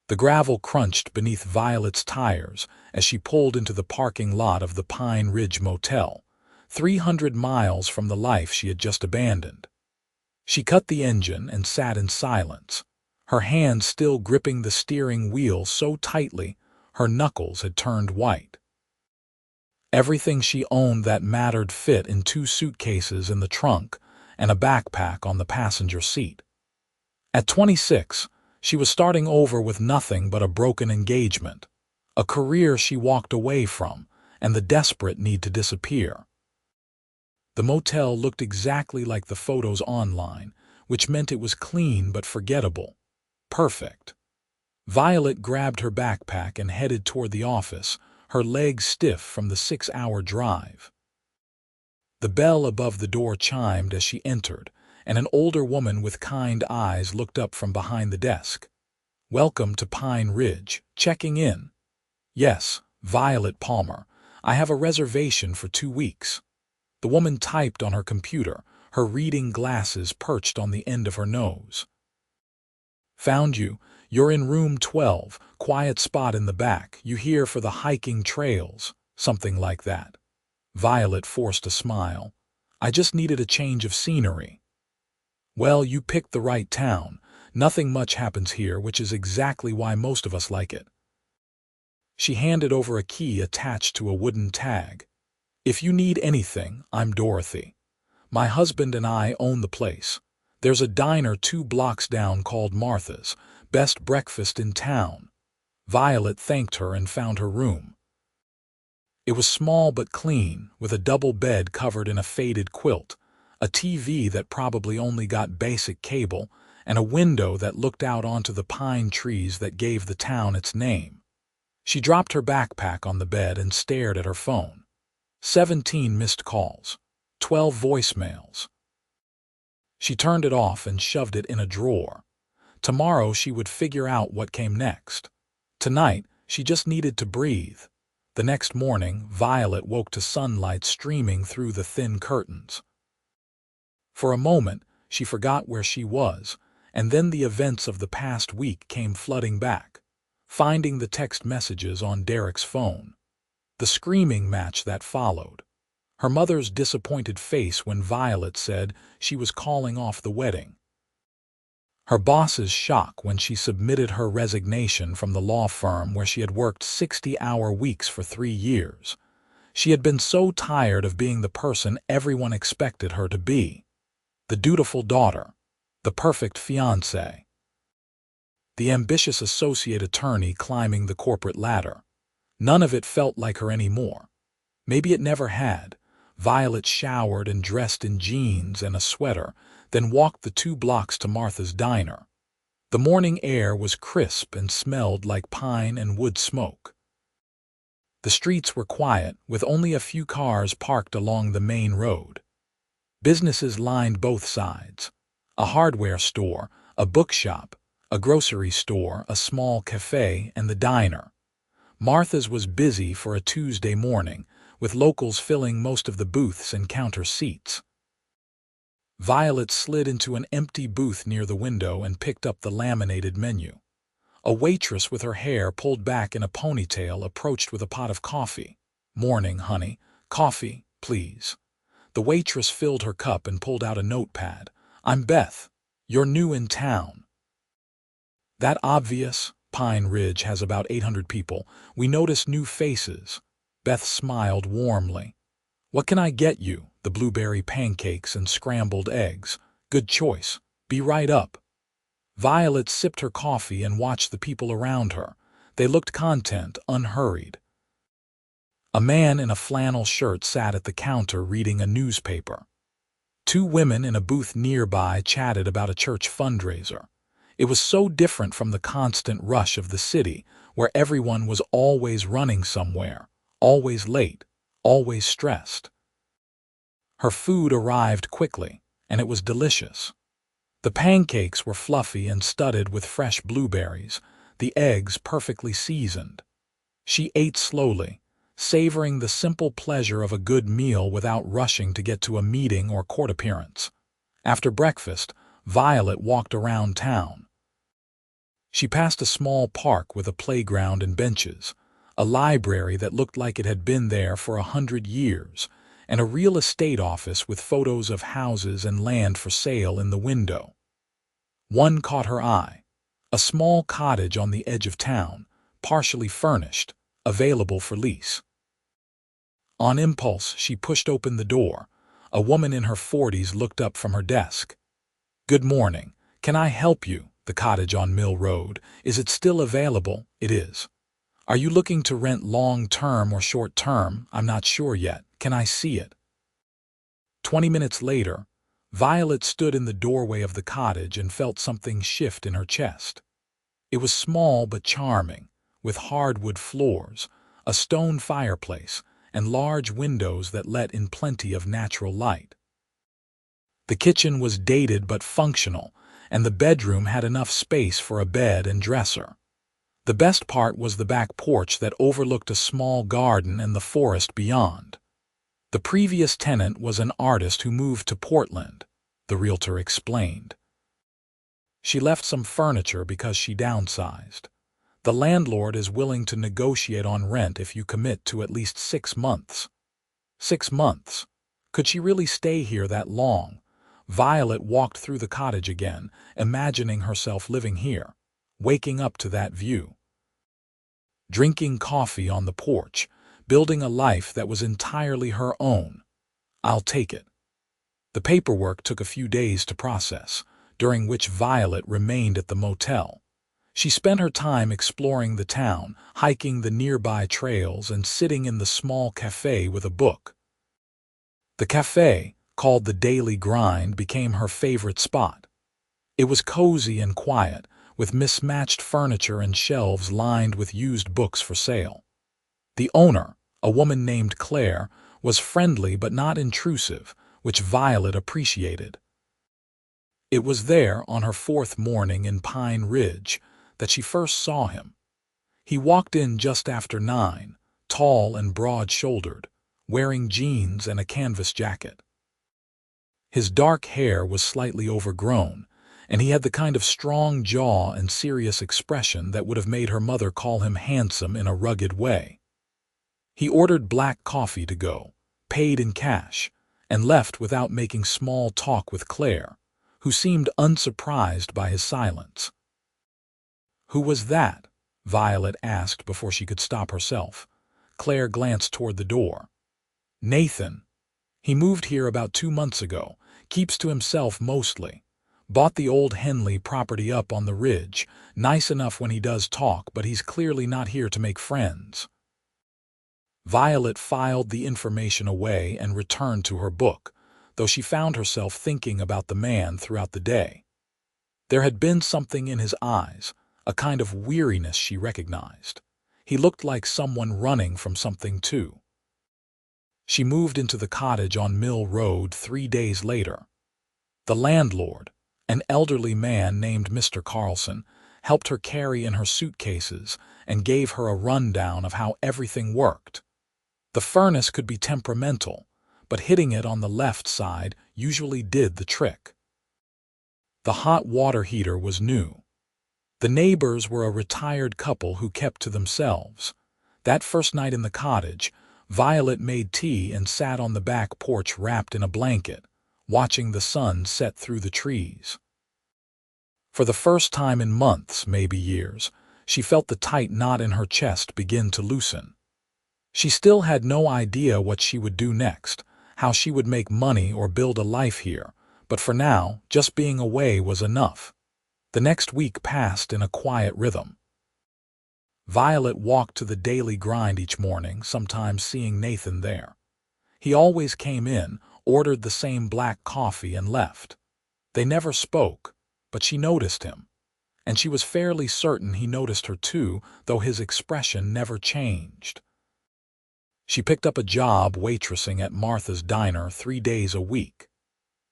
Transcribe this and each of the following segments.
The gravel crunched beneath Violet's tires as she pulled into the parking lot of the Pine Ridge Motel, 300 miles from the life she had just abandoned. She cut the engine and sat in silence, her hand still gripping the steering wheel so tightly her knuckles had turned white. Everything she owned that mattered fit in 2 suitcases in the trunk and a backpack on the passenger seat. At 26, she was starting over with nothing but a broken engagement, a career she walked away from, and the desperate need to disappear. The motel looked exactly like the photos online, which meant it was clean but forgettable. Perfect. Violet grabbed her backpack and headed toward the office, her legs stiff from the 6-hour drive. The bell above the door chimed as she entered, and an older woman with kind eyes looked up from behind the desk. "Welcome to Pine Ridge. Checking in?" "Yes, Violet Palmer. I have a reservation for 2 weeks." The woman typed on her computer, her reading glasses perched on the end of her nose. "Found you. You're in room 12, quiet spot in the back. You here for the hiking trails?" Something like that. Violet forced a smile. "I just needed a change of scenery." "Well, you picked the right town. Nothing much happens here, which is exactly why most of us like it." She handed over a key attached to a wooden tag. "If you need anything, I'm Dorothy. My husband and I own the place. There's a diner 2 blocks down called Martha's, best breakfast in town." Violet thanked her and found her room. It was small but clean, with a double bed covered in a faded quilt, a TV that probably only got basic cable, and a window that looked out onto the pine trees that gave the town its name. She dropped her backpack on the bed and stared at her phone. 17 missed calls. 12 voicemails. She turned it off and shoved it in a drawer. Tomorrow she would figure out what came next. Tonight, she just needed to breathe. The next morning, Violet woke to sunlight streaming through the thin curtains. For a moment, she forgot where she was, and then the events of the past week came flooding back, finding the text messages on Derek's phone. The screaming match that followed. Her mother's disappointed face when Violet said she was calling off the wedding. Her boss's shock when she submitted her resignation from the law firm where she had worked 60-hour weeks for 3 years. She had been so tired of being the person everyone expected her to be. The dutiful daughter. The perfect fiancée. The ambitious associate attorney climbing the corporate ladder. None of it felt like her anymore. Maybe it never had. Violet showered and dressed in jeans and a sweater, then walked the 2 blocks to Martha's diner. The morning air was crisp and smelled like pine and wood smoke. The streets were quiet, with only a few cars parked along the main road. Businesses lined both sides. A hardware store, a bookshop, a grocery store, a small cafe, and the diner. Martha's was busy for a Tuesday morning, with locals filling most of the booths and counter seats. Violet slid into an empty booth near the window and picked up the laminated menu. A waitress with her hair pulled back in a ponytail approached with a pot of coffee. "Morning, honey. Coffee, please." The waitress filled her cup and pulled out a notepad. "I'm Beth. You're new in town." "That obvious. Pine Ridge has about 800 people. We notice new faces." Beth smiled warmly. "What can I get you?" "The blueberry pancakes and scrambled eggs. Good choice. Be right up." Violet sipped her coffee and watched the people around her. They looked content, unhurried. A man in a flannel shirt sat at the counter reading a newspaper. 2 women in a booth nearby chatted about a church fundraiser. It was so different from the constant rush of the city, where everyone was always running somewhere, always late, always stressed. Her food arrived quickly, and it was delicious. The pancakes were fluffy and studded with fresh blueberries, the eggs perfectly seasoned. She ate slowly, savoring the simple pleasure of a good meal without rushing to get to a meeting or court appearance. After breakfast, Violet walked around town. She passed a small park with a playground and benches, a library that looked like it had been there for 100 years, and a real estate office with photos of houses and land for sale in the window. One caught her eye, a small cottage on the edge of town, partially furnished, available for lease. On impulse, she pushed open the door. A woman in her 40s looked up from her desk. "Good morning. Can I help you? The cottage on Mill Road. Is it still available?" "It is." "Are you looking to rent long-term or short-term?" "I'm not sure yet. Can I see it?" 20 minutes later, Violet stood in the doorway of the cottage and felt something shift in her chest. It was small but charming, with hardwood floors, a stone fireplace, and large windows that let in plenty of natural light. The kitchen was dated but functional, and the bedroom had enough space for a bed and dresser. The best part was the back porch that overlooked a small garden and the forest beyond. The previous tenant was an artist who moved to Portland, the realtor explained. She left some furniture because she downsized. The landlord is willing to negotiate on rent if you commit to at least 6 months. 6 months? Could she really stay here that long? Violet walked through the cottage again, imagining herself living here, waking up to that view, drinking coffee on the porch, building a life that was entirely her own. "I'll take it." The paperwork took a few days to process, during which Violet remained at the motel. She spent her time exploring the town, hiking the nearby trails, and sitting in the small cafe with a book. The cafe, called the Daily Grind, became her favorite spot. It was cozy and quiet, with mismatched furniture and shelves lined with used books for sale. The owner, a woman named Claire, was friendly but not intrusive, which Violet appreciated. It was there, on her 4th morning in Pine Ridge, that she first saw him. He walked in just after 9, tall and broad-shouldered, wearing jeans and a canvas jacket. His dark hair was slightly overgrown, and he had the kind of strong jaw and serious expression that would have made her mother call him handsome in a rugged way. He ordered black coffee to go, paid in cash, and left without making small talk with Claire, who seemed unsurprised by his silence. "Who was that?" Violet asked before she could stop herself. Claire glanced toward the door. "Nathan. He moved here about 2 months ago, keeps to himself mostly. Bought the old Henley property up on the ridge, nice enough when he does talk, but he's clearly not here to make friends." Violet filed the information away and returned to her book, though she found herself thinking about the man throughout the day. There had been something in his eyes, a kind of weariness she recognized. He looked like someone running from something too. She moved into the cottage on Mill Road 3 days later. The landlord, an elderly man named Mr. Carlson, helped her carry in her suitcases and gave her a rundown of how everything worked. The furnace could be temperamental, but hitting it on the left side usually did the trick. The hot water heater was new. The neighbors were a retired couple who kept to themselves. That first night in the cottage, Violet made tea and sat on the back porch wrapped in a blanket, watching the sun set through the trees. For the first time in months, maybe years, she felt the tight knot in her chest begin to loosen. She still had no idea what she would do next, how she would make money or build a life here, but for now, just being away was enough. The next week passed in a quiet rhythm. Violet walked to the Daily Grind each morning, sometimes seeing Nathan there. He always came in, ordered the same black coffee, and left. They never spoke, but she noticed him, and she was fairly certain he noticed her too, though his expression never changed. She picked up a job waitressing at Martha's Diner 3 days a week.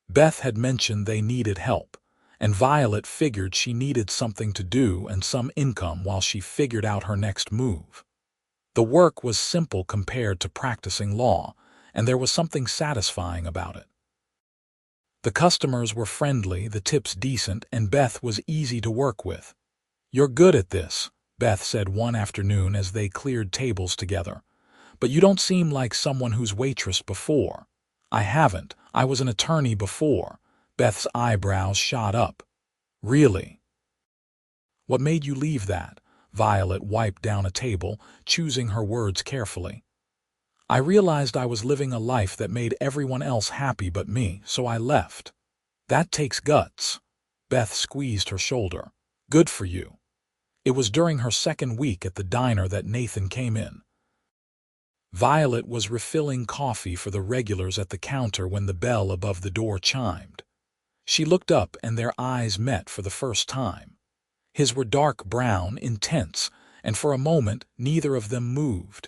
Beth had mentioned they needed help, and Violet figured she needed something to do and some income while she figured out her next move. The work was simple compared to practicing law, and there was something satisfying about it. The customers were friendly, the tips decent, and Beth was easy to work with. "You're good at this," Beth said one afternoon as they cleared tables together. "But you don't seem like someone who's waitressed before." "I haven't. I was an attorney before." Beth's eyebrows shot up. "Really? What made you leave that?" Violet wiped down a table, choosing her words carefully. "I realized I was living a life that made everyone else happy but me, so I left." "That takes guts." Beth squeezed her shoulder. "Good for you." It was during her second week at the diner that Nathan came in. Violet was refilling coffee for the regulars at the counter when the bell above the door chimed. She looked up and their eyes met for the first time. His were dark brown, intense, and for a moment neither of them moved.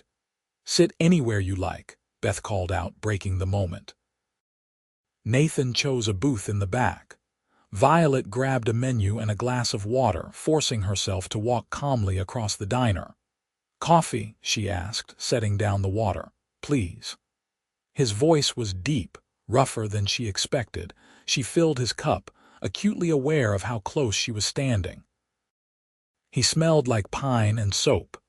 "Sit anywhere you like," Beth called out, breaking the moment. Nathan chose a booth in the back. Violet grabbed a menu and a glass of water, forcing herself to walk calmly across the diner. "Coffee?" she asked, setting down the water. "Please." His voice was deep, rougher than she expected. She filled his cup, acutely aware of how close she was standing. He smelled like pine and soap.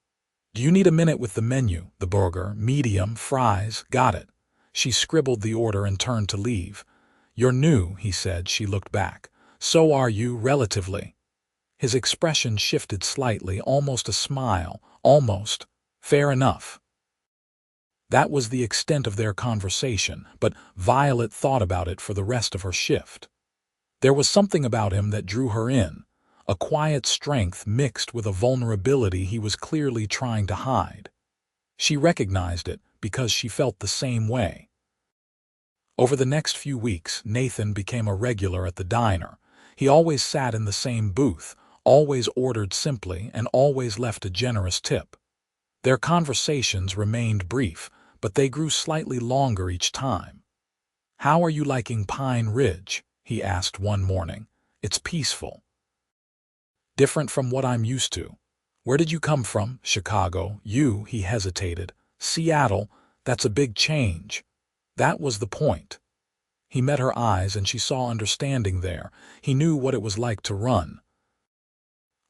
"Do you need a minute with the menu?" "The burger, medium, fries, got it." She scribbled the order and turned to leave. "You're new," he said. She looked back. "So are you, relatively." His expression shifted slightly, almost a smile. "Almost. Fair enough." That was the extent of their conversation, but Violet thought about it for the rest of her shift. There was something about him that drew her in, a quiet strength mixed with a vulnerability he was clearly trying to hide. She recognized it because she felt the same way. Over the next few weeks, Nathan became a regular at the diner. He always sat in the same booth, always ordered simply, and always left a generous tip. Their conversations remained brief, but they grew slightly longer each time. "How are you liking Pine Ridge?" he asked one morning. "It's peaceful." "Different from what I'm used to." "Where did you come from?" "Chicago." He hesitated. "Seattle, that's a big change." That was the point. He met her eyes and she saw understanding there. He knew what it was like to run.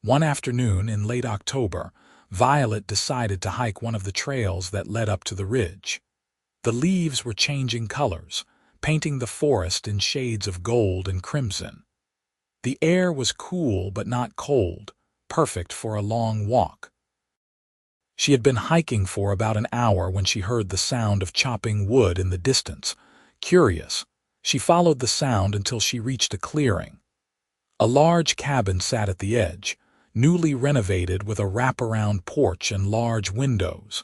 One afternoon in late October, Violet decided to hike one of the trails that led up to the ridge. The leaves were changing colors, painting the forest in shades of gold and crimson. The air was cool but not cold, perfect for a long walk. She had been hiking for about an hour when she heard the sound of chopping wood in the distance. Curious, she followed the sound until she reached a clearing. A large cabin sat at the edge, newly renovated with a wraparound porch and large windows.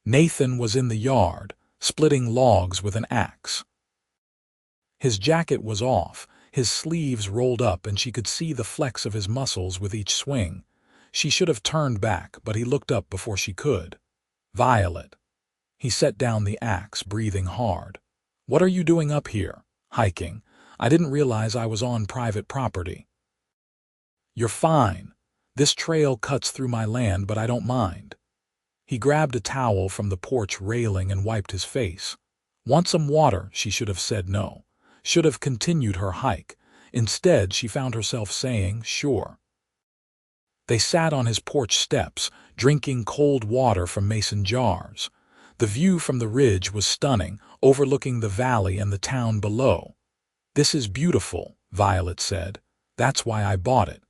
Nathan was in the yard, splitting logs with an axe. His jacket was off, his sleeves rolled up, and she could see the flex of his muscles with each swing. She should have turned back, but he looked up before she could. "Violet." He set down the axe, breathing hard. "What are you doing up here?" "Hiking. I didn't realize I was on private property." "You're fine. This trail cuts through my land, but I don't mind." He grabbed a towel from the porch railing and wiped his face. "Want some water?" She should have said no. Should have continued her hike. Instead, she found herself saying, "Sure." They sat on his porch steps, drinking cold water from mason jars. The view from the ridge was stunning, overlooking the valley and the town below. "This is beautiful," Violet said. "That's why I bought it."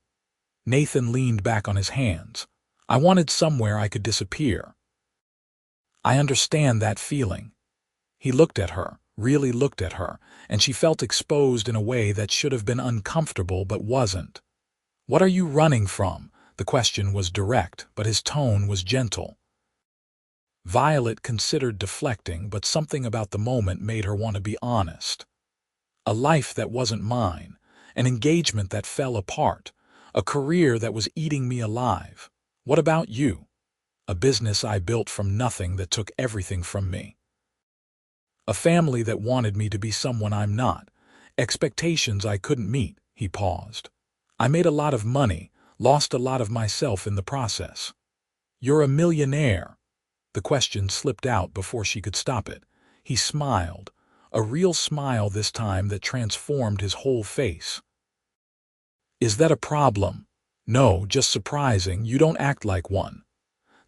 Nathan leaned back on his hands. "I wanted somewhere I could disappear." "I understand that feeling." He looked at her, really looked at her, and she felt exposed in a way that should have been uncomfortable but wasn't. "What are you running from?" The question was direct, but his tone was gentle. Violet considered deflecting, but something about the moment made her want to be honest. "A life that wasn't mine, an engagement that fell apart, a career that was eating me alive. What about you?" "A business I built from nothing that took everything from me. A family that wanted me to be someone I'm not. Expectations I couldn't meet." He paused. "I made a lot of money, lost a lot of myself in the process." "You're a millionaire." The question slipped out before she could stop it. He smiled, a real smile this time that transformed his whole face. "Is that a problem?" No, just surprising. You don't act like one.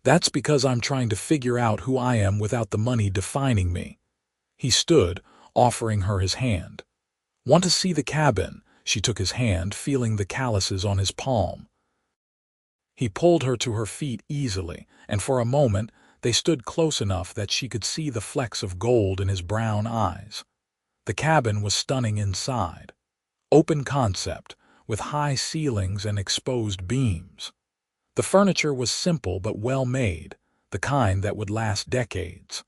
That's because I'm trying to figure out who I am without the money defining me. He stood, offering her his hand. Want to see the cabin? She took his hand, feeling the calluses on his palm. He pulled her to her feet easily, and for a moment they stood close enough that she could see the flecks of gold in his brown eyes. The cabin was stunning inside. Open concept, with high ceilings and exposed beams. The furniture was simple but well made, the kind that would last decades.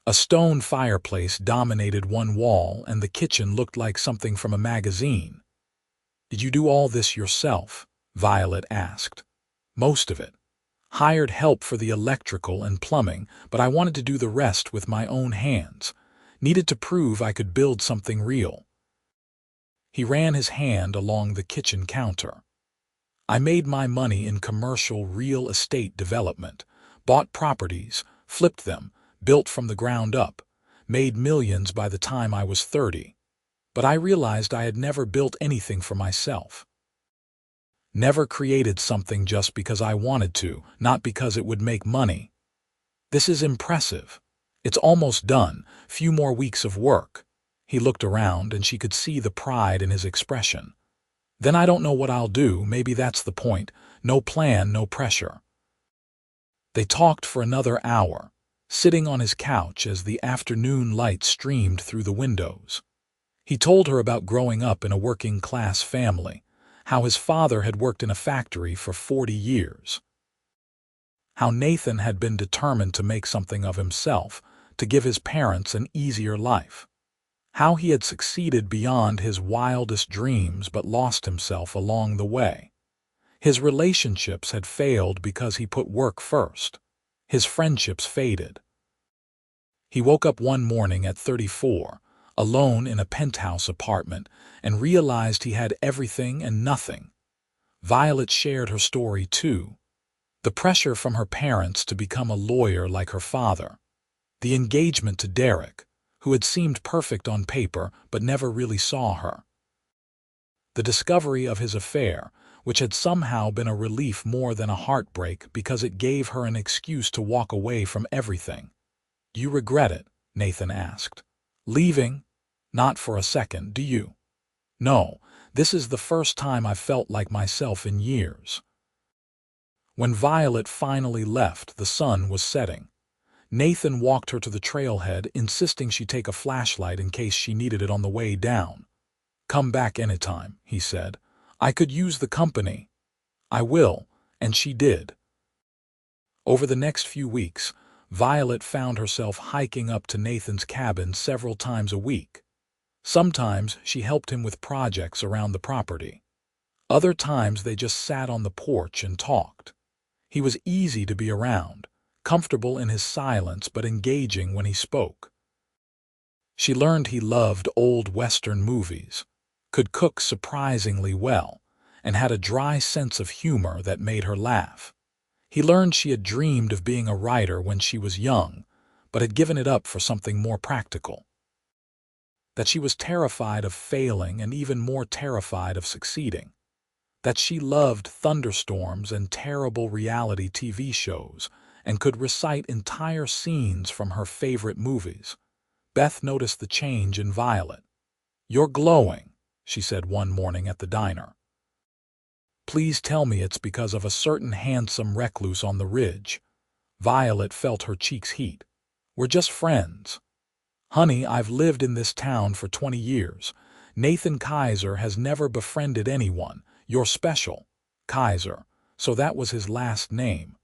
A stone fireplace dominated one wall, and the kitchen looked like something from a magazine. Did you do all this yourself? Violet asked. Most of it. Hired help for the electrical and plumbing, but I wanted to do the rest with my own hands. Needed to prove I could build something real. He ran his hand along the kitchen counter. I made my money in commercial real estate development, bought properties, flipped them, built from the ground up, made millions by the time I was 30. But I realized I had never built anything for myself. Never created something just because I wanted to, not because it would make money. This is impressive. It's almost done, few more weeks of work. He looked around and she could see the pride in his expression. Then I don't know what I'll do, maybe that's the point. No plan, no pressure. They talked for another hour, sitting on his couch as the afternoon light streamed through the windows. He told her about growing up in a working-class family, how his father had worked in a factory for 40 years. How Nathan had been determined to make something of himself, to give his parents an easier life. How he had succeeded beyond his wildest dreams but lost himself along the way. His relationships had failed because he put work first. His friendships faded. He woke up one morning at 34, alone in a penthouse apartment, and realized he had everything and nothing. Violet shared her story too. The pressure from her parents to become a lawyer like her father. The engagement to Derek, who had seemed perfect on paper but never really saw her. The discovery of his affair, which had somehow been a relief more than a heartbreak because it gave her an excuse to walk away from everything. Do you regret it? Nathan asked. Leaving? Not for a second, do you? No, this is the first time I've felt like myself in years. When Violet finally left, the sun was setting. Nathan walked her to the trailhead, insisting she take a flashlight in case she needed it on the way down. Come back anytime, he said. I could use the company. I will, and she did. Over the next few weeks, Violet found herself hiking up to Nathan's cabin several times a week. Sometimes she helped him with projects around the property. Other times they just sat on the porch and talked. He was easy to be around, comfortable in his silence but engaging when he spoke. She learned he loved old Western movies, could cook surprisingly well, and had a dry sense of humor that made her laugh. He learned she had dreamed of being a writer when she was young, but had given it up for something more practical. That she was terrified of failing and even more terrified of succeeding. That she loved thunderstorms and terrible reality TV shows and could recite entire scenes from her favorite movies. Beth noticed the change in Violet. You're glowing, she said one morning at the diner. Please tell me it's because of a certain handsome recluse on the ridge. Violet felt her cheeks heat. We're just friends. Honey, I've lived in this town for 20 years. Nathan Kaiser has never befriended anyone. You're special, Kaiser, so that was his last name.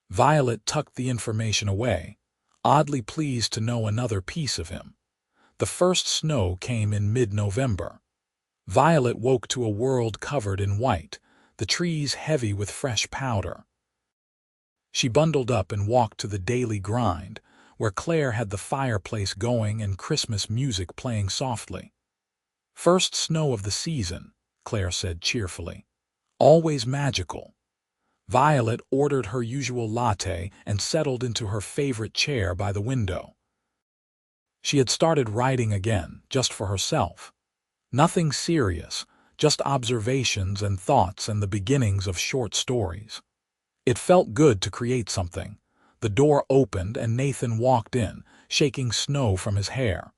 Violet tucked the information away, oddly pleased to know another piece of him. The first snow came in mid-November. Violet woke to a world covered in white, the trees heavy with fresh powder. She bundled up and walked to the daily grind, where Claire had the fireplace going and Christmas music playing softly. First snow of the season, Claire said cheerfully. Always magical. Violet ordered her usual latte and settled into her favorite chair by the window. She had started writing again, just for herself. Nothing serious, just observations and thoughts and the beginnings of short stories. It felt good to create something. The door opened and Nathan walked in, shaking snow from his hair.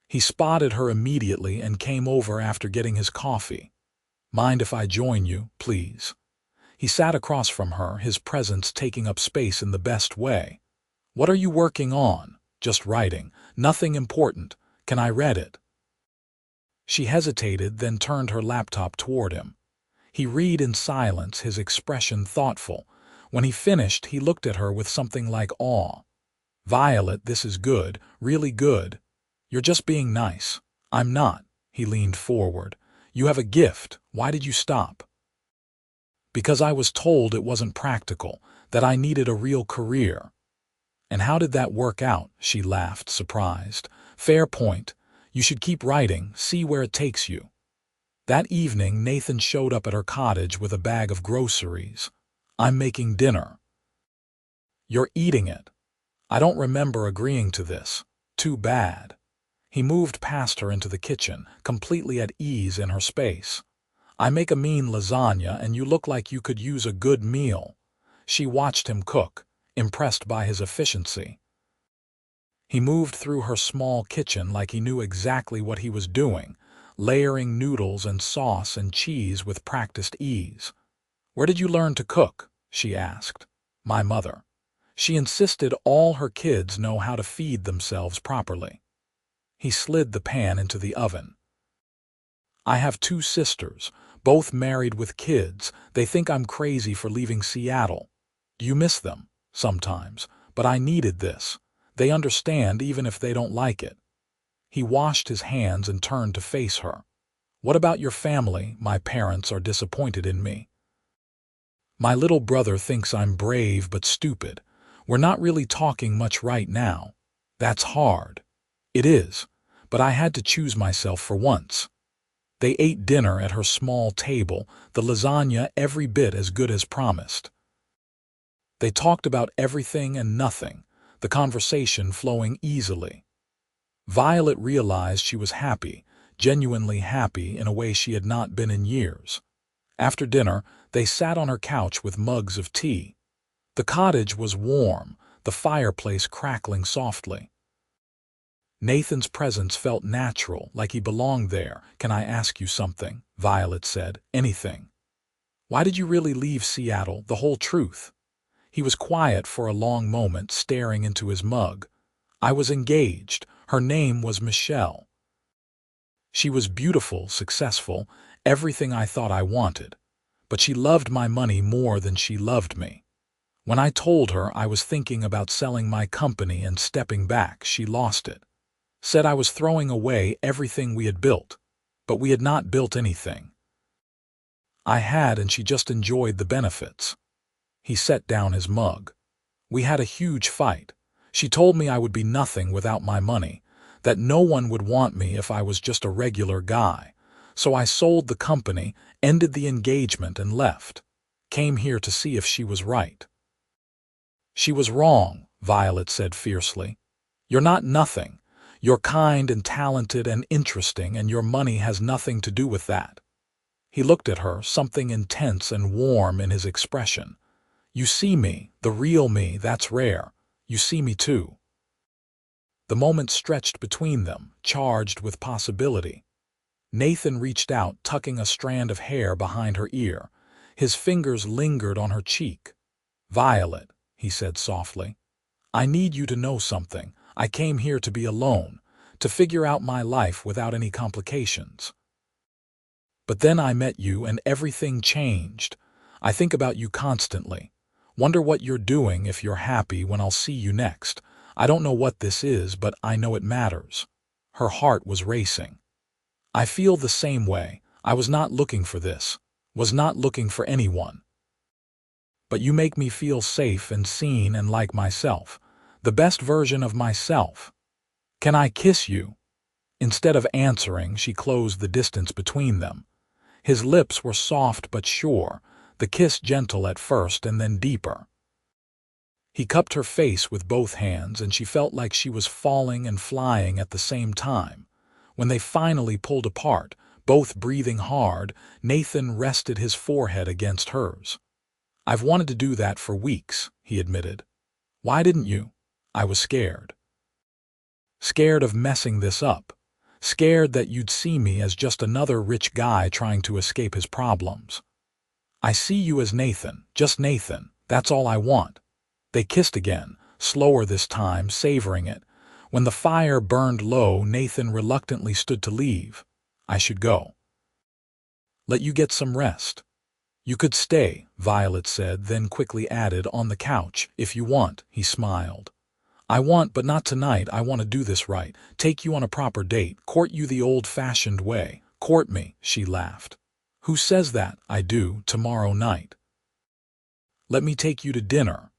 He spotted her immediately and came over after getting his coffee. "Mind if I join you, please?" He sat across from her, his presence taking up space in the best way. "What are you working on?" "Just writing. Nothing important. Can I read it?" She hesitated, then turned her laptop toward him. He read in silence, his expression thoughtful. When he finished, he looked at her with something like awe. "Violet, this is good, really good. You're just being nice." "I'm not." He leaned forward. "You have a gift. Why did you stop?" "Because I was told it wasn't practical, that I needed a real career." "And how did that work out?" She laughed, surprised. "Fair point. You should keep writing, see where it takes you." That evening, Nathan showed up at her cottage with a bag of groceries. "I'm making dinner." "You're eating it." "I don't remember agreeing to this." "Too bad." He moved past her into the kitchen, completely at ease in her space. "I make a mean lasagna and you look like you could use a good meal." She watched him cook, impressed by his efficiency. He moved through her small kitchen like he knew exactly what he was doing, layering noodles and sauce and cheese with practiced ease. "Where did you learn to cook?" she asked. "My mother. She insisted all her kids know how to feed themselves properly." He slid the pan into the oven. "I have 2 sisters, both married with kids. They think I'm crazy for leaving Seattle. Do you miss them?" "Sometimes, but I needed this. They understand even if they don't like it." He washed his hands and turned to face her. "What about your family?" "My parents are disappointed in me. My little brother thinks I'm brave but stupid. We're not really talking much right now." "That's hard." "It is, but I had to choose myself for once." They ate dinner at her small table, the lasagna every bit as good as promised. They talked about everything and nothing, the conversation flowing easily. Violet realized she was happy, genuinely happy in a way she had not been in years. After dinner, they sat on her couch with mugs of tea. The cottage was warm, the fireplace crackling softly. Nathan's presence felt natural, like he belonged there. "Can I ask you something?" Violet said. "Anything." "Why did you really leave Seattle, the whole truth?" He was quiet for a long moment, staring into his mug. "I was engaged. Her name was Michelle. She was beautiful, successful, everything I thought I wanted. But she loved my money more than she loved me. When I told her I was thinking about selling my company and stepping back, she lost it. Said I was throwing away everything we had built. But we had not built anything. I had, and she just enjoyed the benefits." He set down his mug. "We had a huge fight. She told me I would be nothing without my money, that no one would want me if I was just a regular guy. So I sold the company, ended the engagement and left. Came here to see if she was right." "She was wrong," Violet said fiercely. "You're not nothing. You're kind and talented and interesting, and your money has nothing to do with that." He looked at her, something intense and warm in his expression. "You see me, the real me, that's rare. You see me too." The moment stretched between them, charged with possibility. Nathan reached out, tucking a strand of hair behind her ear. His fingers lingered on her cheek. "Violet," he said softly, "I need you to know something. I came here to be alone, to figure out my life without any complications. But then I met you and everything changed. I think about you constantly. Wonder what you're doing, if you're happy, when I'll see you next. I don't know what this is, but I know it matters." Her heart was racing. "I feel the same way. I was not looking for this. Was not looking for anyone. But you make me feel safe and seen and like myself. The best version of myself. Can I kiss you?" Instead of answering, she closed the distance between them. His lips were soft but sure, the kiss gentle at first and then deeper. He cupped her face with both hands, and she felt like she was falling and flying at the same time. When they finally pulled apart, Both breathing hard, Nathan rested his forehead against hers. "I've wanted to do that for weeks," he admitted. "Why didn't you?" "I was scared. Scared of messing this up. Scared that you'd see me as just another rich guy trying to escape his problems. I see you as Nathan, just Nathan. That's all I want." They kissed again, slower this time, savoring it. When the fire burned low, Nathan reluctantly stood to leave. "I should go. Let you get some rest." "You could stay," Violet said, then quickly added, "on the couch, if you want." He smiled. "I want, but not tonight. I want to do this right. Take you on a proper date, court you the old-fashioned way." "Court me," she laughed. "Who says that?" "I do, tomorrow night. Let me take you to dinner.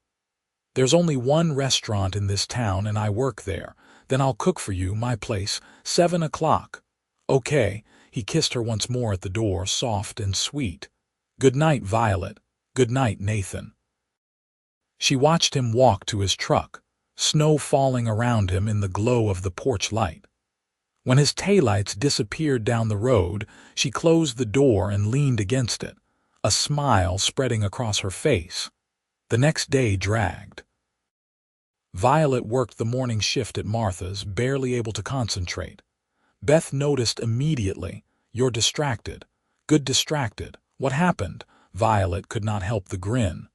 There's only one restaurant in this town and I work there. Then I'll cook for you, my place, 7 o'clock. "Okay." He kissed her once more at the door, soft and sweet. "Good night, Violet." "Good night, Nathan." She watched him walk to his truck, snow falling around him in the glow of the porch light. When his taillights disappeared down the road, she closed the door and leaned against it, a smile spreading across her face. The next day dragged. Violet worked the morning shift at Martha's, barely able to concentrate. Beth noticed immediately. "You're distracted." "Good distracted. What happened?" Violet could not help the grin.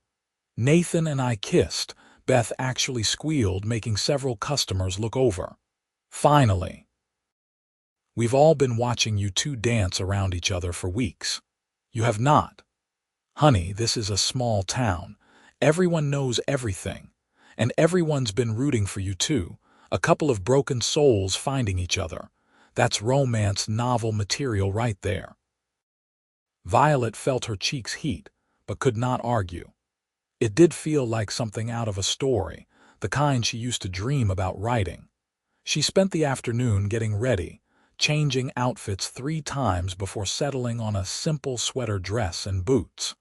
"Nathan and I kissed." Beth actually squealed, making several customers look over. "Finally." "We've all been watching you two dance around each other for weeks." "You have not." "Honey, this is a small town. Everyone knows everything. And everyone's been rooting for you too. A couple of broken souls finding each other. That's romance novel material right there." Violet felt her cheeks heat, but could not argue. It did feel like something out of a story, the kind she used to dream about writing. She spent the afternoon getting ready, changing outfits 3 times before settling on a simple sweater dress and boots.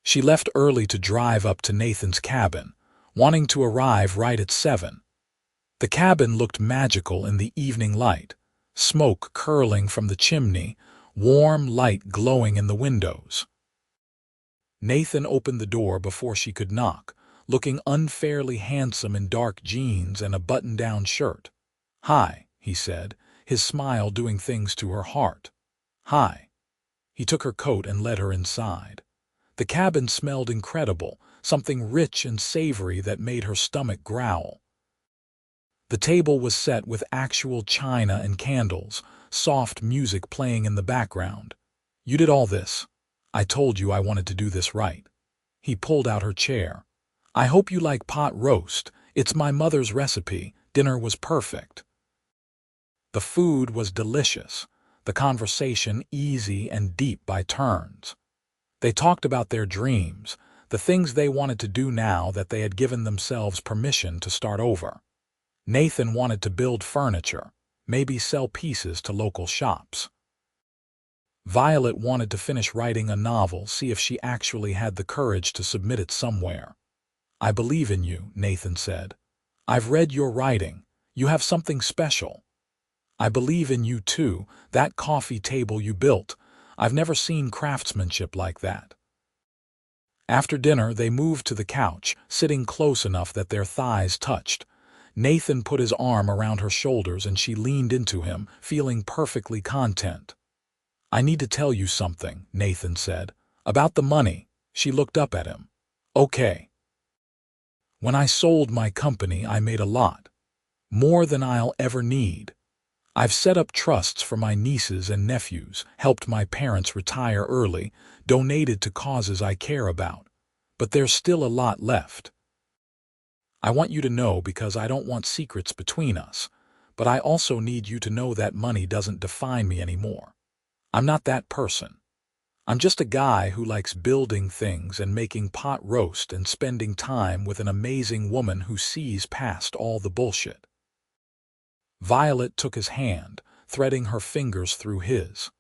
She left early to drive up to Nathan's cabin, wanting to arrive right at 7. The cabin looked magical in the evening light, smoke curling from the chimney, warm light glowing in the windows. Nathan opened the door before she could knock, looking unfairly handsome in dark jeans and a button-down shirt. "Hi," he said, his smile doing things to her heart. "Hi." He took her coat and led her inside. The cabin smelled incredible, something rich and savory that made her stomach growl. The table was set with actual china and candles, soft music playing in the background. "You did all this. I told you I wanted to do this right." He pulled out her chair. "I hope you like pot roast. It's my mother's recipe." Dinner was perfect. The food was delicious, the conversation easy and deep by turns. They talked about their dreams, the things they wanted to do now that they had given themselves permission to start over. Nathan wanted to build furniture, maybe sell pieces to local shops. Violet wanted to finish writing a novel, see if she actually had the courage to submit it somewhere. "I believe in you," Nathan said. "I've read your writing. You have something special." "I believe in you too. That coffee table you built. I've never seen craftsmanship like that." After dinner, they moved to the couch, sitting close enough that their thighs touched. Nathan put his arm around her shoulders and she leaned into him, feeling perfectly content. "I need to tell you something," Nathan said. "About the money." She looked up at him. "Okay." "When I sold my company, I made a lot. More than I'll ever need. I've set up trusts for my nieces and nephews, helped my parents retire early, donated to causes I care about. But there's still a lot left. I want you to know because I don't want secrets between us, but I also need you to know that money doesn't define me anymore. I'm not that person. I'm just a guy who likes building things and making pot roast and spending time with an amazing woman who sees past all the bullshit." Violet took his hand, threading her fingers through his.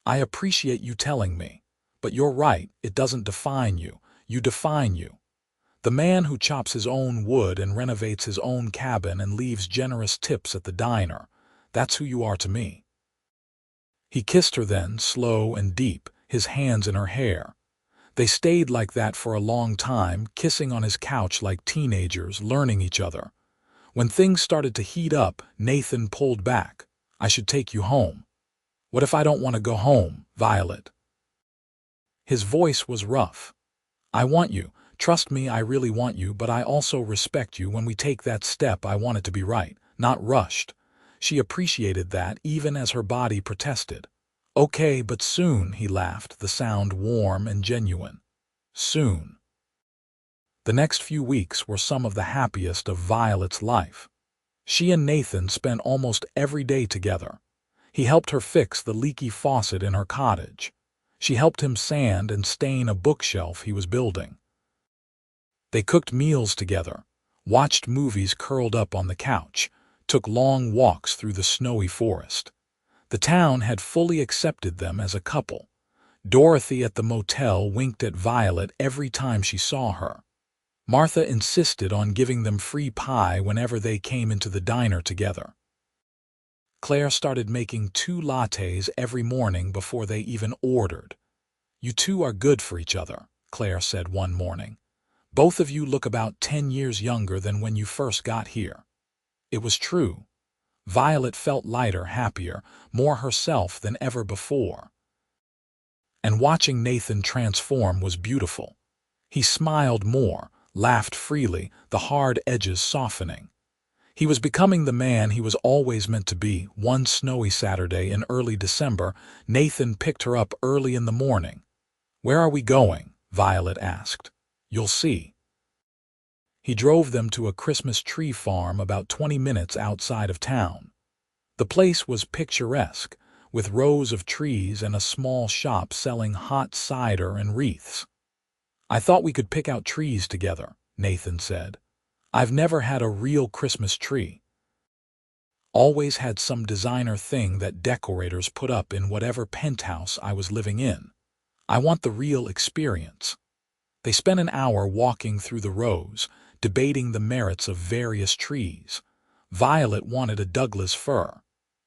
"I appreciate you telling me, but you're right, it doesn't define you. You define you. The man who chops his own wood and renovates his own cabin and leaves generous tips at the diner. That's who you are to me." He kissed her then, slow and deep, his hands in her hair. They stayed like that for a long time, kissing on his couch like teenagers, learning each other. When things started to heat up, Nathan pulled back. "I should take you home." "What if I don't want to go home, Violet?" His voice was rough. "I want you. Trust me, I really want you, but I also respect you. When we take that step, I want it to be right, not rushed." She appreciated that, even as her body protested. "Okay, but soon," he laughed, the sound warm and genuine. Soon. The next few weeks were some of the happiest of Violet's life. She and Nathan spent almost every day together. He helped her fix the leaky faucet in her cottage. She helped him sand and stain a bookshelf he was building. They cooked meals together, watched movies curled up on the couch, took long walks through the snowy forest. The town had fully accepted them as a couple. Dorothy at the motel winked at Violet every time she saw her. Martha insisted on giving them free pie whenever they came into the diner together. Claire started making 2 lattes every morning before they even ordered. "You two are good for each other," Claire said one morning. "Both of you look about 10 years younger than when you first got here." It was true. Violet felt lighter, happier, more herself than ever before. And watching Nathan transform was beautiful. He smiled more, laughed freely, the hard edges softening. He was becoming the man he was always meant to be. One snowy Saturday in early December, Nathan picked her up early in the morning. "Where are we going?" Violet asked. "You'll see." He drove them to a Christmas tree farm about 20 minutes outside of town. The place was picturesque, with rows of trees and a small shop selling hot cider and wreaths. "I thought we could pick out trees together," Nathan said. "I've never had a real Christmas tree. Always had some designer thing that decorators put up in whatever penthouse I was living in. I want the real experience." They spent an hour walking through the rows, debating the merits of various trees. Violet wanted a Douglas fir.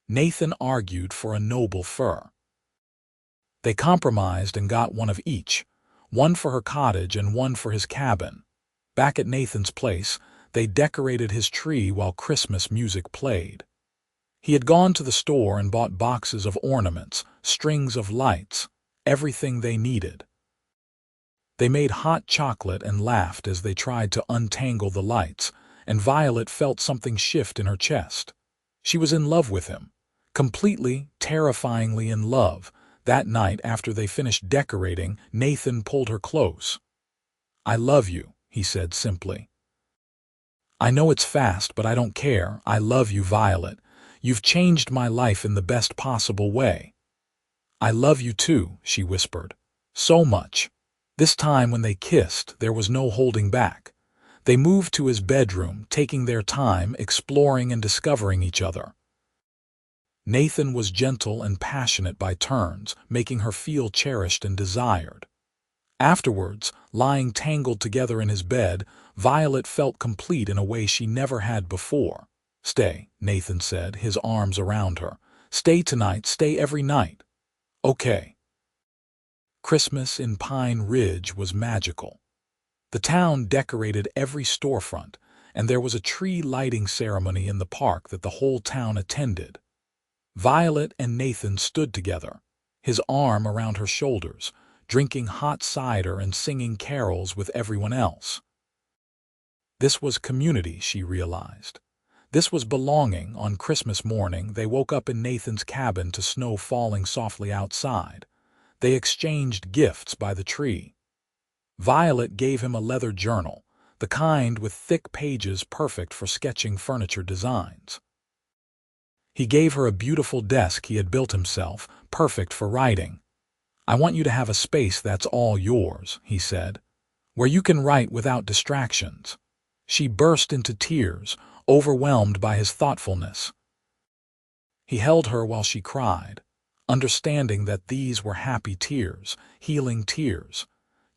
Nathan argued for a noble fir. They compromised and got one of each, one for her cottage and one for his cabin. Back at Nathan's place, they decorated his tree while Christmas music played. He had gone to the store and bought boxes of ornaments, strings of lights, everything they needed. They made hot chocolate and laughed as they tried to untangle the lights, and Violet felt something shift in her chest. She was in love with him, completely, terrifyingly in love. That night, after they finished decorating, Nathan pulled her close. "I love you," he said simply. "I know it's fast, but I don't care. I love you, Violet. You've changed my life in the best possible way." "I love you too," she whispered. "So much." This time when they kissed, there was no holding back. They moved to his bedroom, taking their time, exploring and discovering each other. Nathan was gentle and passionate by turns, making her feel cherished and desired. Afterwards, lying tangled together in his bed, Violet felt complete in a way she never had before. "Stay," Nathan said, his arms around her. "Stay tonight, stay every night." "Okay." Christmas in Pine Ridge was magical. The town decorated every storefront, and there was a tree lighting ceremony in the park that the whole town attended. Violet and Nathan stood together, his arm around her shoulders, drinking hot cider and singing carols with everyone else. This was community, she realized. This was belonging. On Christmas morning, they woke up in Nathan's cabin to snow falling softly outside. They exchanged gifts by the tree. Violet gave him a leather journal, the kind with thick pages perfect for sketching furniture designs. He gave her a beautiful desk he had built himself, perfect for writing. "I want you to have a space that's all yours," he said, "where you can write without distractions." She burst into tears, overwhelmed by his thoughtfulness. He held her while she cried, understanding that these were happy tears, healing tears.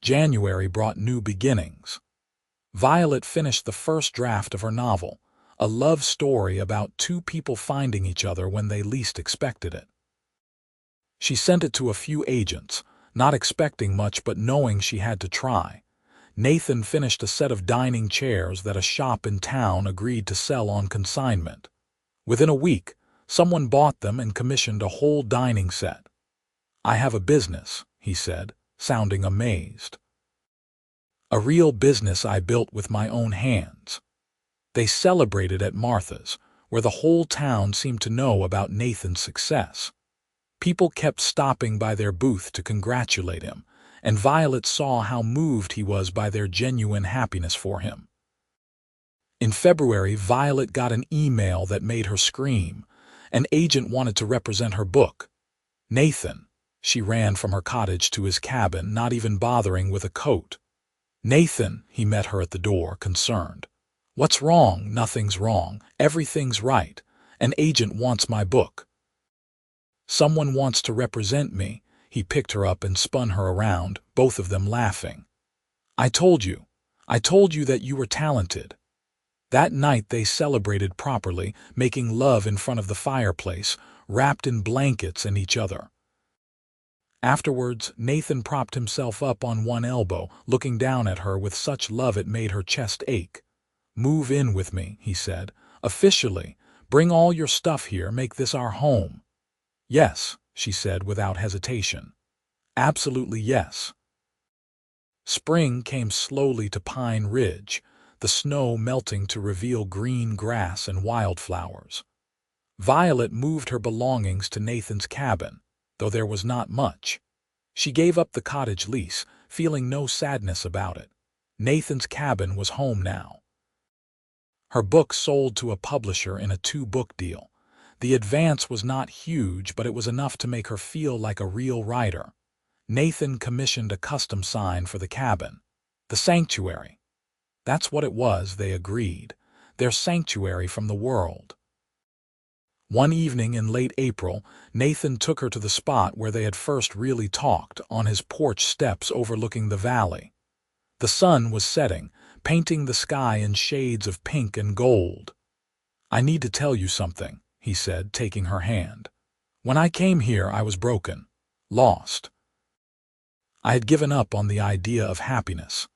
January brought new beginnings. Violet finished the first draft of her novel, a love story about 2 people finding each other when they least expected it. She sent it to a few agents, not expecting much but knowing she had to try. Nathan finished a set of dining chairs that a shop in town agreed to sell on consignment. Within a week, someone bought them and commissioned a whole dining set. "I have a business," he said, sounding amazed. "A real business I built with my own hands." They celebrated at Martha's, where the whole town seemed to know about Nathan's success. People kept stopping by their booth to congratulate him, and Violet saw how moved he was by their genuine happiness for him. In February, Violet got an email that made her scream. An agent wanted to represent her book. "Nathan." She ran from her cottage to his cabin, not even bothering with a coat. "Nathan," he met her at the door, concerned. "What's wrong?" "Nothing's wrong. Everything's right. An agent wants my book." "Someone wants to represent me." He picked her up and spun her around, both of them laughing. I told you that you were talented." That night they celebrated properly, making love in front of the fireplace, wrapped in blankets and each other. Afterwards, Nathan propped himself up on one elbow, looking down at her with such love it made her chest ache. "Move in with me," he said. "Officially. Bring all your stuff here, make this our home." "Yes," she said without hesitation. "Absolutely yes." Spring came slowly to Pine Ridge, the snow melting to reveal green grass and wildflowers. Violet moved her belongings to Nathan's cabin, though there was not much. She gave up the cottage lease, feeling no sadness about it. Nathan's cabin was home now. Her book sold to a publisher in a 2-book deal. The advance was not huge, but it was enough to make her feel like a real writer. Nathan commissioned a custom sign for the cabin. The sanctuary. That's what it was, they agreed. Their sanctuary from the world. One evening in late April, Nathan took her to the spot where they had first really talked, on his porch steps overlooking the valley. The sun was setting, painting the sky in shades of pink and gold. "I need to tell you something," he said, taking her hand. "When I came here, I was broken, lost. I had given up on the idea of happiness.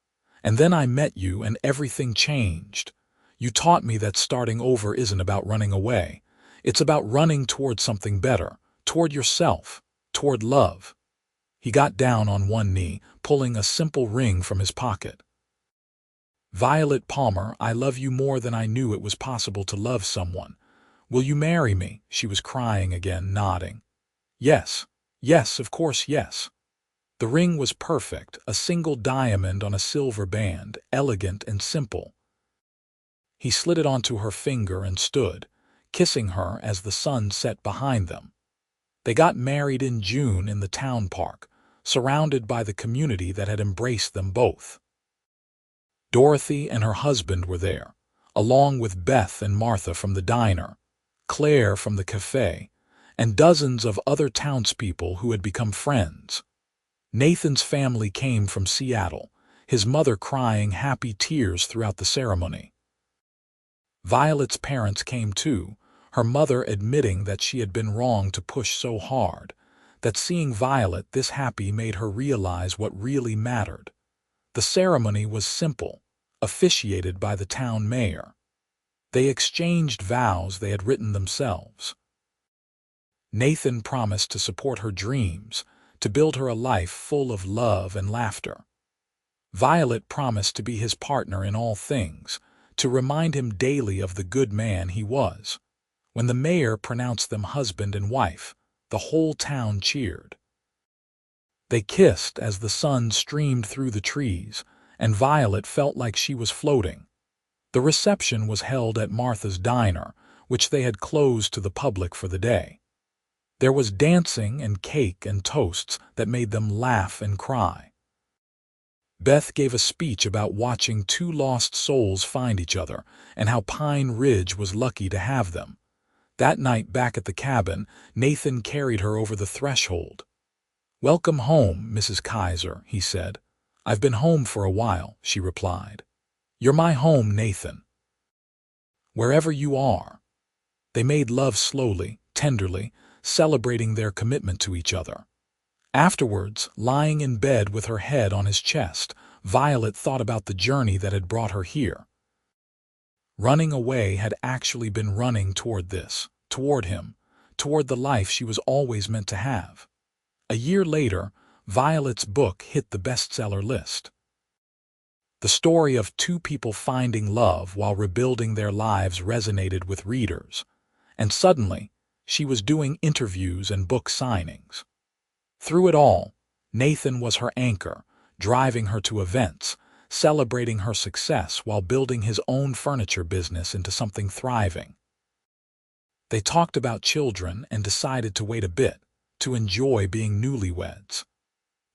And then I met you and everything changed. You taught me that starting over isn't about running away. It's about running toward something better, toward yourself, toward love." He got down on one knee, pulling a simple ring from his pocket. "Violet Palmer, I love you more than I knew it was possible to love someone. Will you marry me?" She was crying again, nodding. "Yes, yes, of course, yes." The ring was perfect, a single diamond on a silver band, elegant and simple. He slid it onto her finger and stood, kissing her as the sun set behind them. They got married in June in the town park, surrounded by the community that had embraced them both. Dorothy and her husband were there, along with Beth and Martha from the diner, Claire from the cafe, and dozens of other townspeople who had become friends. Nathan's family came from Seattle, his mother crying happy tears throughout the ceremony. Violet's parents came too, her mother admitting that she had been wrong to push so hard, that seeing Violet this happy made her realize what really mattered. The ceremony was simple, officiated by the town mayor. They exchanged vows they had written themselves. Nathan promised to support her dreams, to build her a life full of love and laughter. Violet promised to be his partner in all things, to remind him daily of the good man he was. When the mayor pronounced them husband and wife, the whole town cheered. They kissed as the sun streamed through the trees, and Violet felt like she was floating. The reception was held at Martha's diner, which they had closed to the public for the day. There was dancing and cake and toasts that made them laugh and cry. Beth gave a speech about watching two lost souls find each other and how Pine Ridge was lucky to have them. That night back at the cabin, Nathan carried her over the threshold. "Welcome home, Mrs. Kaiser," he said. "I've been home for a while," she replied. "You're my home, Nathan. Wherever you are." They made love slowly, tenderly, celebrating their commitment to each other. Afterwards, lying in bed with her head on his chest, Violet thought about the journey that had brought her here. Running away had actually been running toward him, toward the life she was always meant to have. A year later, Violet's book hit the bestseller list. The story of two people finding love while rebuilding their lives resonated with readers, and suddenly, she was doing interviews and book signings. Through it all, Nathan was her anchor, driving her to events, celebrating her success while building his own furniture business into something thriving. They talked about children and decided to wait a bit, to enjoy being newlyweds.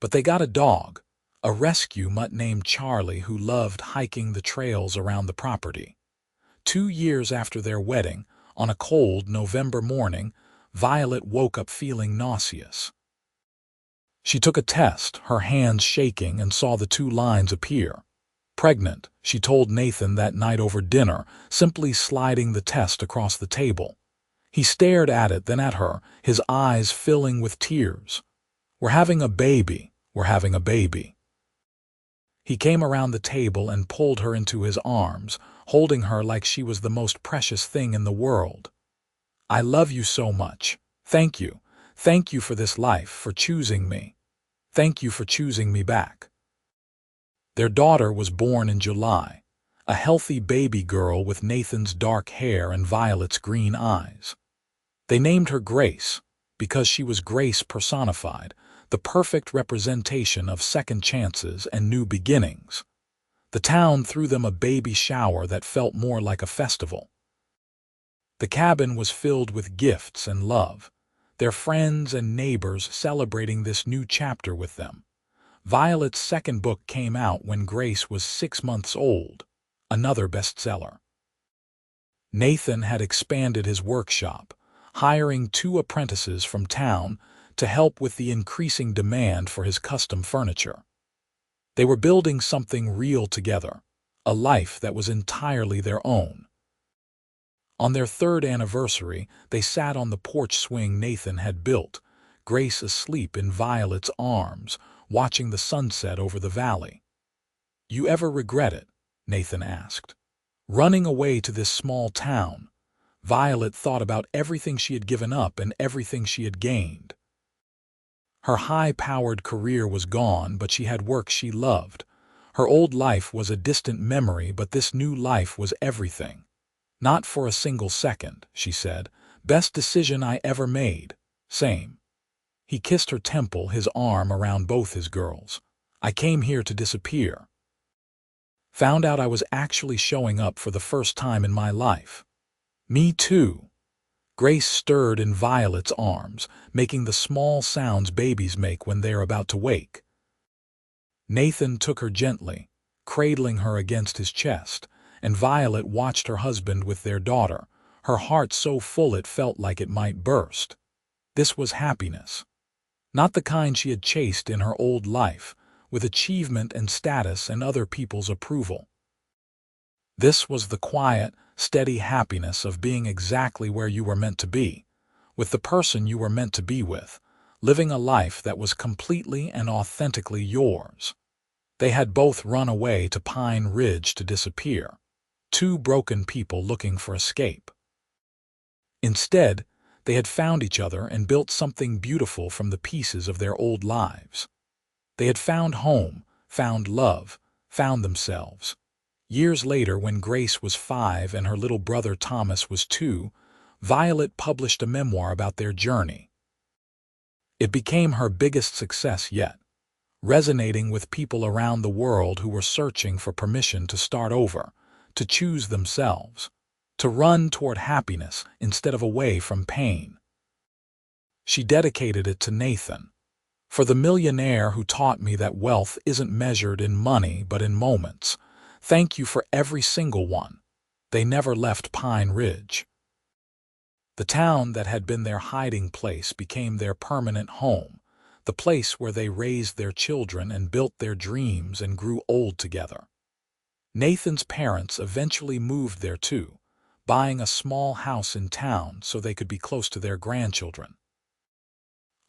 But they got a dog, a rescue mutt named Charlie who loved hiking the trails around the property. 2 years after their wedding, on a cold November morning, Violet woke up feeling nauseous. She took a test, her hands shaking, and saw the 2 lines appear. Pregnant, she told Nathan that night over dinner, simply sliding the test across the table. He stared at it, then at her, his eyes filling with tears. "We're having a baby. We're having a baby." He came around the table and pulled her into his arms, holding her like she was the most precious thing in the world. "I love you so much. Thank you. Thank you for this life, for choosing me. Thank you for choosing me back." Their daughter was born in July, a healthy baby girl with Nathan's dark hair and Violet's green eyes. They named her Grace, because she was grace personified, the perfect representation of second chances and new beginnings. The town threw them a baby shower that felt more like a festival. The cabin was filled with gifts and love, their friends and neighbors celebrating this new chapter with them. Violet's second book came out when Grace was 6 months old, another bestseller. Nathan had expanded his workshop, hiring 2 apprentices from town to help with the increasing demand for his custom furniture. They were building something real together, a life that was entirely their own. On their 3rd anniversary, they sat on the porch swing Nathan had built, Grace asleep in Violet's arms, watching the sunset over the valley. "You ever regret it?" Nathan asked. "Running away to this small town?" Violet thought about everything she had given up and everything she had gained. Her high-powered career was gone, but she had work she loved. Her old life was a distant memory, but this new life was everything. "Not for a single second," she said. "Best decision I ever made." "Same." He kissed her temple, his arm around both his girls. "I came here to disappear. Found out I was actually showing up for the first time in my life." "Me too." Grace stirred in Violet's arms, making the small sounds babies make when they are about to wake. Nathan took her gently, cradling her against his chest, and Violet watched her husband with their daughter, her heart so full it felt like it might burst. This was happiness. Not the kind she had chased in her old life, with achievement and status and other people's approval. This was the quiet, steady happiness of being exactly where you were meant to be, with the person you were meant to be with, living a life that was completely and authentically yours. They had both run away to Pine Ridge to disappear, 2 broken people looking for escape. Instead, they had found each other and built something beautiful from the pieces of their old lives. They had found home, found love, found themselves. Years later, when Grace was 5 and her little brother Thomas was 2, Violet published a memoir about their journey. It became her biggest success yet, resonating with people around the world who were searching for permission to start over, to choose themselves, to run toward happiness instead of away from pain. She dedicated it to Nathan. "For the millionaire who taught me that wealth isn't measured in money but in moments. Thank you for every single one." They never left Pine Ridge. The town that had been their hiding place became their permanent home, the place where they raised their children and built their dreams and grew old together. Nathan's parents eventually moved there too, buying a small house in town so they could be close to their grandchildren.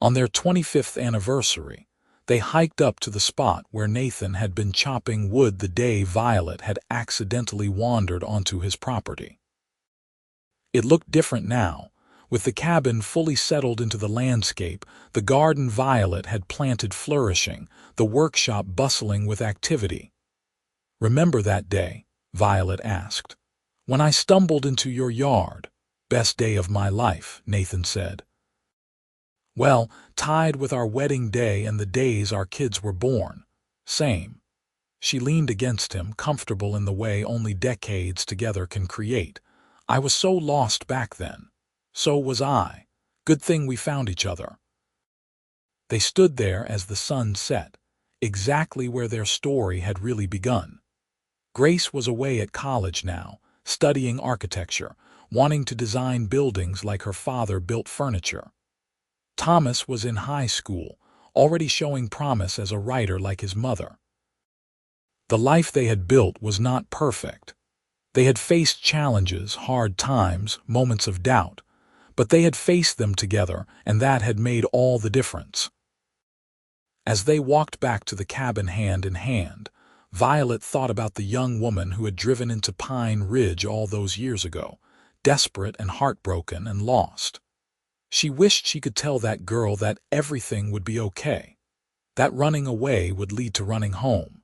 On their 25th anniversary, they hiked up to the spot where Nathan had been chopping wood the day Violet had accidentally wandered onto his property. It looked different now. With the cabin fully settled into the landscape, the garden Violet had planted flourishing, the workshop bustling with activity. "Remember that day?" Violet asked. "When I stumbled into your yard?" "Best day of my life," Nathan said. "Well, tied with our wedding day and the days our kids were born." "Same." She leaned against him, comfortable in the way only decades together can create. "I was so lost back then." "So was I. Good thing we found each other." They stood there as the sun set, exactly where their story had really begun. Grace was away at college now, studying architecture, wanting to design buildings like her father built furniture. Thomas was in high school, already showing promise as a writer like his mother. The life they had built was not perfect. They had faced challenges, hard times, moments of doubt, but they had faced them together, and that had made all the difference. As they walked back to the cabin hand in hand, Violet thought about the young woman who had driven into Pine Ridge all those years ago, desperate and heartbroken and lost. She wished she could tell that girl that everything would be okay, that running away would lead to running home,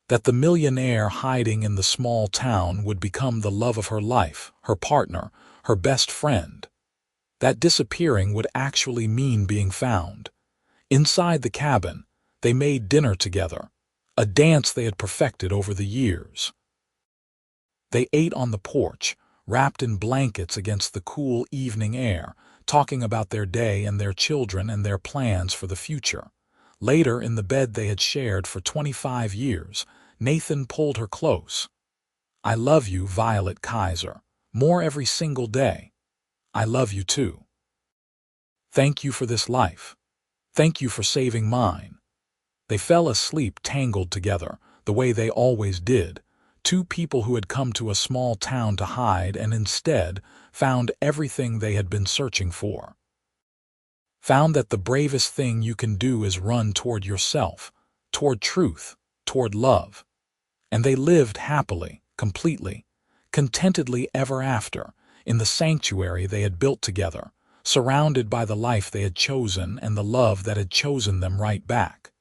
that the millionaire hiding in the small town would become the love of her life, her partner, her best friend, that disappearing would actually mean being found. Inside the cabin, they made dinner together, a dance they had perfected over the years. They ate on the porch, wrapped in blankets against the cool evening air, talking about their day and their children and their plans for the future. Later, in the bed they had shared for 25 years, Nathan pulled her close. "I love you, Violet Kaiser, more every single day. I love you too. Thank you for this life. Thank you for saving mine." They fell asleep tangled together, the way they always did, two people who had come to a small town to hide and instead found everything they had been searching for. Found that the bravest thing you can do is run toward yourself, toward truth, toward love. And they lived happily, completely, contentedly ever after, in the sanctuary they had built together, surrounded by the life they had chosen and the love that had chosen them right back.